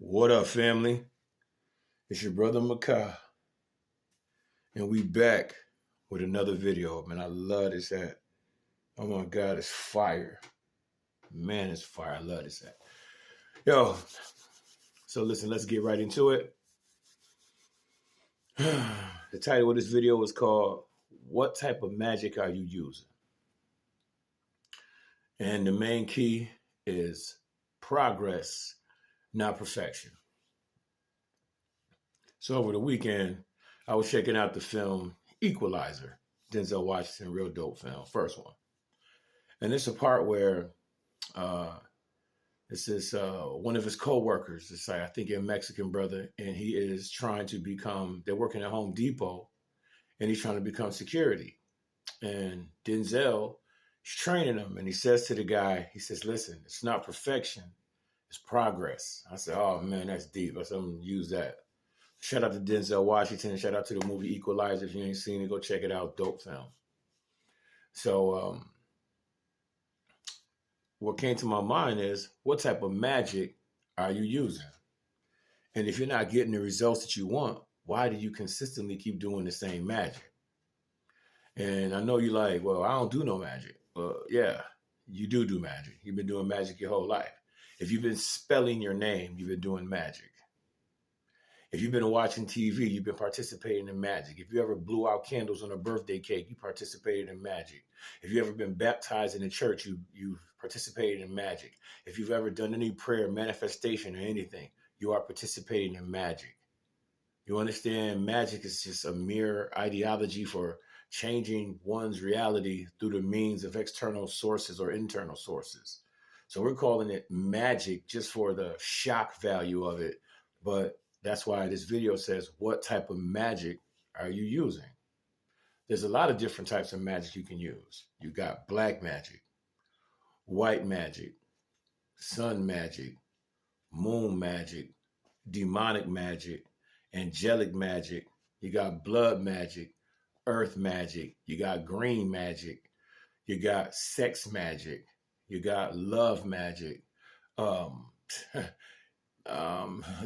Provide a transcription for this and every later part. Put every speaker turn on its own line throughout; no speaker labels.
What up, family? It's your brother Makai, and we back with another video. Man, I love this hat. Oh my God, it's fire. Man, it's fire. I love this hat. Yo, so listen, let's get right into it. The title of this video is called, What Type of Magic Are You Using? And the main key is progress, not perfection. So over the weekend, I was checking out the film Equalizer, Denzel Washington, real dope film, first one. And it's a part where this is one of his co-workers. It's like, I think a Mexican brother, and he is trying to become, they're working at Home Depot, and he's trying to become security. And Denzel is training him, and he says to the guy, he says, listen, it's not perfection, it's progress. I said, oh man, that's deep. I said, I'm going to use that. Shout out to Denzel Washington. Shout out to the movie Equalizer. If you ain't seen it, go check it out. Dope film. So what came to my mind is, what type of magic are you using? And if you're not getting the results that you want, why do you consistently keep doing the same magic? And I know you're like, well, I don't do no magic. Well, yeah, you do magic. You've been doing magic your whole life. If you've been spelling your name, you've been doing magic. If you've been watching TV, you've been participating in magic. If you ever blew out candles on a birthday cake, you participated in magic. If you've ever been baptized in a church, you've participated in magic. If you've ever done any prayer, manifestation, or anything, you are participating in magic. You understand? Magic is just a mere ideology for changing one's reality through the means of external sources or internal sources. So we're calling it magic just for the shock value of it. But that's why this video says, what type of magic are you using? There's a lot of different types of magic you can use. You got black magic, white magic, sun magic, moon magic, demonic magic, angelic magic. You got blood magic, earth magic. You got green magic. You got sex magic. You got love magic.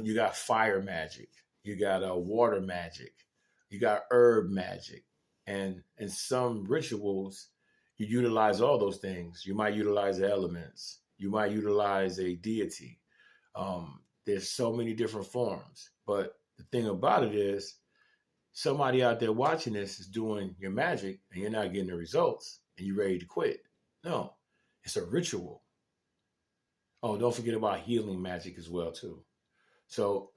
You got fire magic, you got water magic, you got herb magic. And in some rituals, you utilize all those things. You might utilize the elements. You might utilize a deity. There's so many different forms. But the thing about it is, somebody out there watching this is doing your magic and you're not getting the results and you're ready to quit. No, it's a ritual. Oh, don't forget about healing magic as well, too. So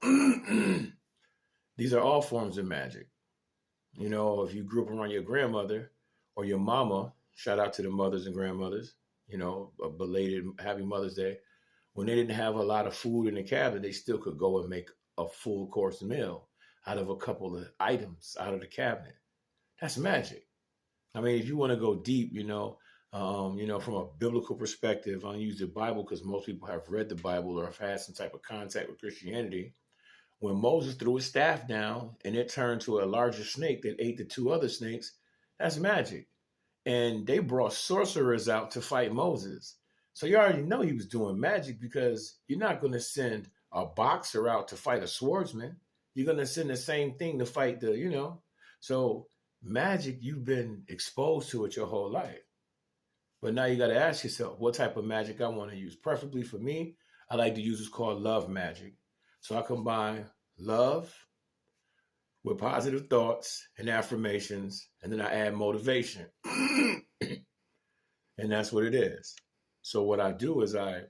these are all forms of magic. You know, if you grew up around your grandmother or your mama, shout out to the mothers and grandmothers, you know, a belated Happy Mother's Day. When they didn't have a lot of food in the cabinet, they still could go and make a full course meal out of a couple of items out of the cabinet. That's magic. I mean, if you want to go deep, from a biblical perspective, I'll use the Bible because most people have read the Bible or have had some type of contact with Christianity. When Moses threw his staff down and it turned to a larger snake that ate the two other snakes, that's magic. And they brought sorcerers out to fight Moses. So you already know he was doing magic, because you're not going to send a boxer out to fight a swordsman. You're going to send the same thing to fight So magic, you've been exposed to it your whole life. But now you got to ask yourself, what type of magic I want to use. Preferably for me, I like to use what's called love magic. So I combine love with positive thoughts and affirmations, and then I add motivation. And that's what it is. So what I do is I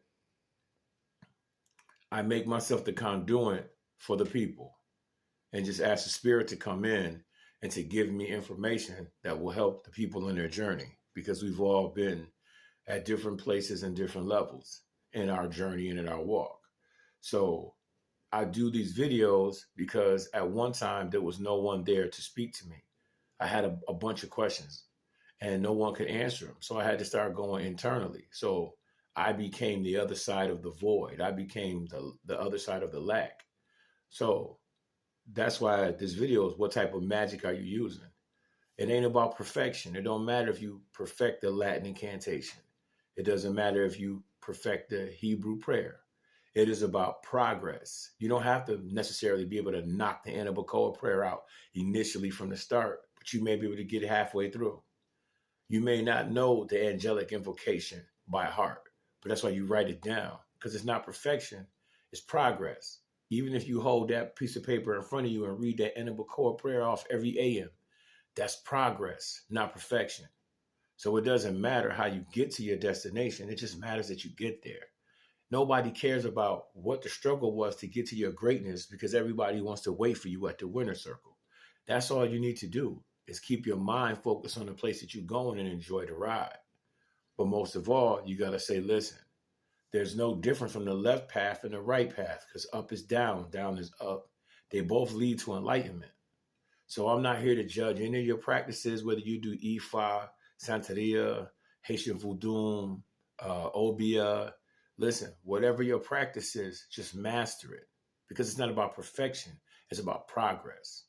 make myself the conduit for the people and just ask the spirit to come in and to give me information that will help the people in their journey, because we've all been at different places and different levels in our journey and in our walk. So I do these videos because at one time there was no one there to speak to me. I had a bunch of questions and no one could answer them. So I had to start going internally. So I became the other side of the void. I became the other side of the lack. So that's why this video is, what type of magic are you using? It ain't about perfection. It don't matter if you perfect the Latin incantation. It doesn't matter if you perfect the Hebrew prayer. It is about progress. You don't have to necessarily be able to knock the Anabacoa prayer out initially from the start, but you may be able to get it halfway through. You may not know the angelic invocation by heart, but that's why you write it down, because it's not perfection, it's progress. Even if you hold that piece of paper in front of you and read that Anabacoa prayer off every AM, that's progress, not perfection. So it doesn't matter how you get to your destination. It just matters that you get there. Nobody cares about what the struggle was to get to your greatness, because everybody wants to wait for you at the winner's circle. That's all you need to do, is keep your mind focused on the place that you're going and enjoy the ride. But most of all, you got to say, listen, there's no difference from the left path and the right path, because up is down, down is up. They both lead to enlightenment. So I'm not here to judge any of your practices, whether you do Ifa, Santeria, Haitian Voodoo, Obia. Listen, whatever your practice is, just master it, because it's not about perfection. It's about progress.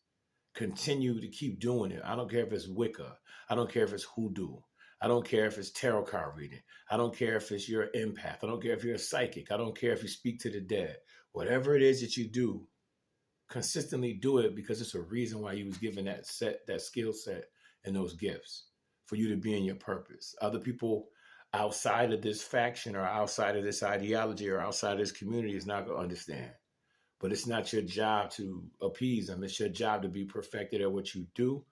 Continue to keep doing it. I don't care if it's Wicca. I don't care if it's hoodoo. I don't care if it's tarot card reading. I don't care if it's your empath. I don't care if you're a psychic. I don't care if you speak to the dead. Whatever it is that you do, consistently do it, because it's a reason why you was given that skill set and those gifts for you to be in your purpose. Other people outside of this faction or outside of this ideology or outside of this community is not going to understand. But it's not your job to appease them. It's your job to be perfected at what you do,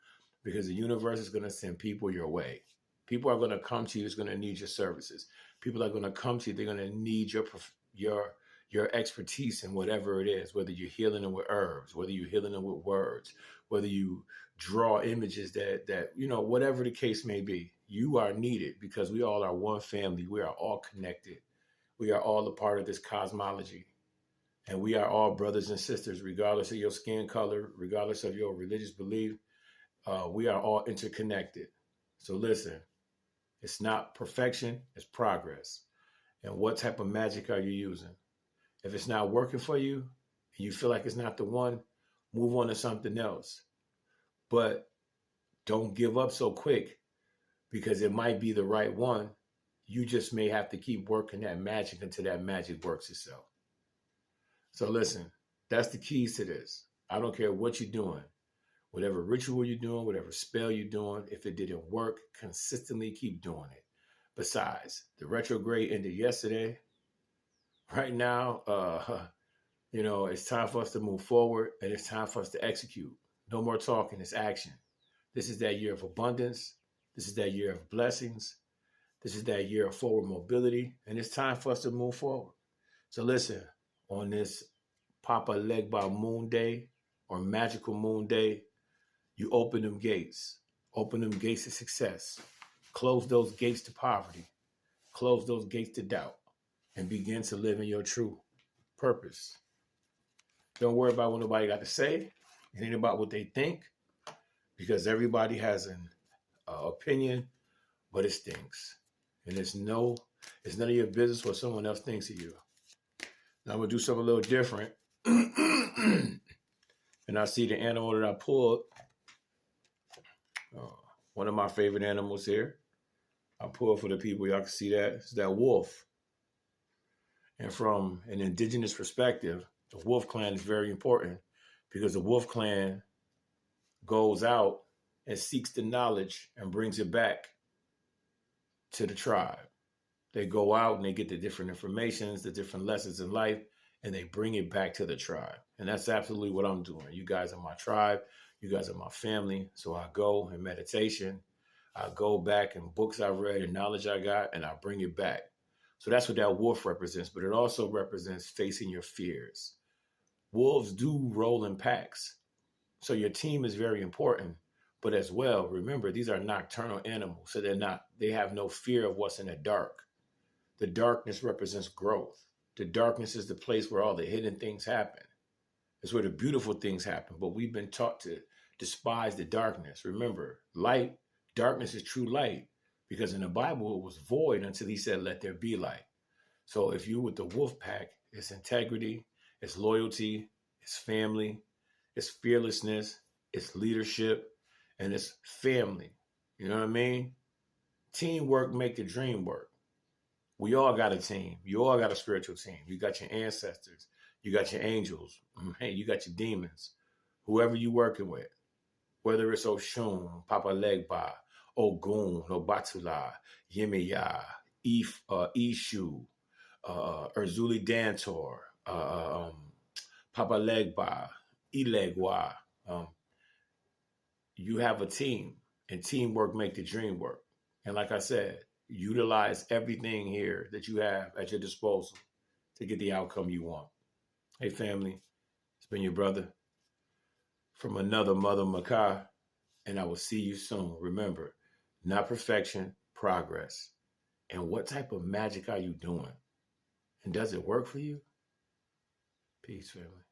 because the universe is going to send people your way. People are going to come to you. It's going to need your services. People are going to come to you. They're going to need your expertise in whatever it is, whether you're healing them with herbs, whether you're healing them with words, whether you draw images that whatever the case may be, you are needed, because we all are one family. We are all connected. We are all a part of this cosmology. And we are all brothers and sisters, regardless of your skin color, regardless of your religious belief. We are all interconnected. So listen, it's not perfection, it's progress. And what type of magic are you using? If it's not working for you and you feel like it's not the one, move on to something else. But don't give up so quick, because it might be the right one. You just may have to keep working that magic until that magic works itself. So listen, that's the keys to this. I don't care what you're doing, whatever ritual you're doing, whatever spell you're doing. If it didn't work, consistently keep doing it. Besides, the retrograde ended yesterday. Right now, it's time for us to move forward, and it's time for us to execute. No more talking, it's action. This is that year of abundance. This is that year of blessings. This is that year of forward mobility, and it's time for us to move forward. So listen, on this Papa Legba Moon Day or Magical Moon Day, you open them gates. Open them gates to success. Close those gates to poverty. Close those gates to doubt, and begin to live in your true purpose. Don't worry about what nobody got to say. It ain't about what they think, because everybody has an opinion, but it stinks. And it's none of your business what someone else thinks of you. Now I'm going to do something a little different. And I see the animal that I pulled. One of my favorite animals here. I pulled for the people. Y'all can see that. It's that wolf. And from an indigenous perspective, the wolf clan is very important, because the wolf clan goes out and seeks the knowledge and brings it back to the tribe. They go out and they get the different informations, the different lessons in life, and they bring it back to the tribe. And that's absolutely what I'm doing. You guys are my tribe. You guys are my family. So I go in meditation. I go back in books I read and knowledge I got, and I bring it back. So that's what that wolf represents. But it also represents facing your fears. Wolves do roll in packs. So your team is very important. But as well, remember, these are nocturnal animals. So they have no fear of what's in the dark. The darkness represents growth. The darkness is the place where all the hidden things happen. It's where the beautiful things happen. But we've been taught to despise the darkness. Remember, darkness is true light. Because in the Bible, it was void until he said, let there be light. So if you're with the wolf pack, it's integrity, it's loyalty, it's family, it's fearlessness, it's leadership, and it's family. You know what I mean? Teamwork make the dream work. We all got a team. You all got a spiritual team. You got your ancestors. You got your angels. Hey, you got your demons. Whoever you working with, whether it's Oshun, Papa Legba, Ogun, Obatula, Yemiya, Ishu, Erzuli Dantor, Papa Legba, Ilegwa. Um, you have a team, and teamwork make the dream work. And like I said, utilize everything here that you have at your disposal to get the outcome you want. Hey, family, it's been your brother from another Mother Makai, and I will see you soon. Remember, not perfection, progress. And what type of magic are you doing? And does it work for you? Peace, family.